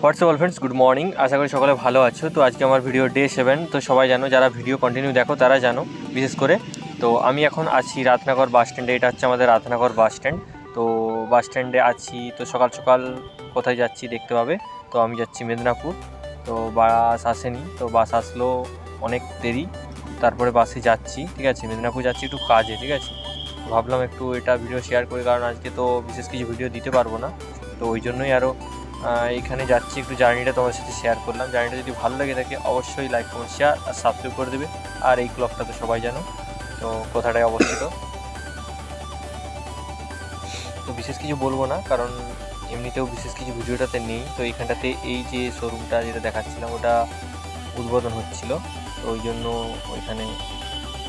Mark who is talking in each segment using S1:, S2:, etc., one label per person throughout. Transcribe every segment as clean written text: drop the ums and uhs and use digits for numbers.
S1: WhatsApp friends, good morning. আশা করি সকলে ভালো আছো। তো আজকে আমার ভিডিও ডে 7। তো সবাই জানো, যারা ভিডিও কন্টিনিউ দেখো তারা জানো বিশেষ করে। তো আমি এখন আছি রাতনগর বাস স্ট্যান্ডে। এটা হচ্ছে আমাদের রাতনগর বাস স্ট্যান্ড। তো বাস স্ট্যান্ডে আছি। তো সকাল সকাল কোথায় যাচ্ছি দেখতে পাবে। তো আমি যাচ্ছি মেদিনীপুর। তো বাস আসেনি, তো বাস আসলো অনেক দেরি, তারপরে বাসে যাচ্ছি। ঠিক আছে, মেদিনীপুর যাচ্ছি একটু কাজে। ঠিক আছে, ভাবলাম একটু এটা ভিডিও শেয়ার করি, কারণ আজকে তো বিশেষ কিছু ভিডিও দিতে পারবো না। তো ওই জন্যই আরও এখানে যাচ্ছি, একটু জার্নিটা তোমার সাথে শেয়ার করলাম। জার্নিটা যদি ভালো লেগে থাকে অবশ্যই লাইক কমেন্ট শেয়ার আর সাবস্ক্রাইব করে দেবে। আর এই ক্লবটা তো সবাই জানো তো কোথাটায় অবস্থিত। তো বিশেষ কিছু বলবো না, কারণ এমনিতেও বিশেষ কিছু ভিডিওটাতে নেই। তো এইখানটাতে এই যে শোরুমটা যেটা দেখাচ্ছিলাম ওটা উদ্বোধন হচ্ছিল। তো ওই জন্য ওইখানে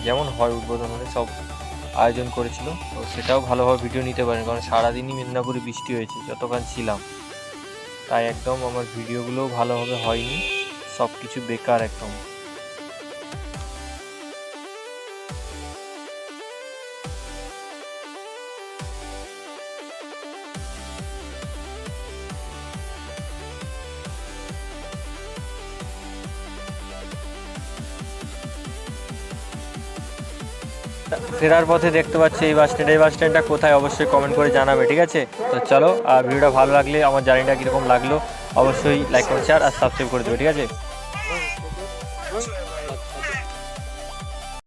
S1: যেমন হয় উদ্বোধন হলে সব আয়োজন করেছিল। তো সেটাও ভালোভাবে ভিডিও নিতে পারেন, কারণ সারাদিনই মেদিনীপুরে বৃষ্টি হয়েছে যতক্ষণ ছিলাম। তাই একদম আমার ভিডিওগুলোও ভালোভাবে হয়নি, সব কিছু বেকার একদম। ফেরার পথে দেখতে পাচ্ছি এই বাস স্ট্যান্ড। এই বাস স্ট্যান্ডটা কোথায় অবশ্যই কমেন্ট করে জানাবে, ঠিক আছে? তো চলো, ভিডিওটা ভালো লাগলে, আমার জার্নিটা কীরকম লাগলো অবশ্যই লাইক কমেন্ট শেয়ার আর সাবস্ক্রাইব করে দেবে, ঠিক আছে?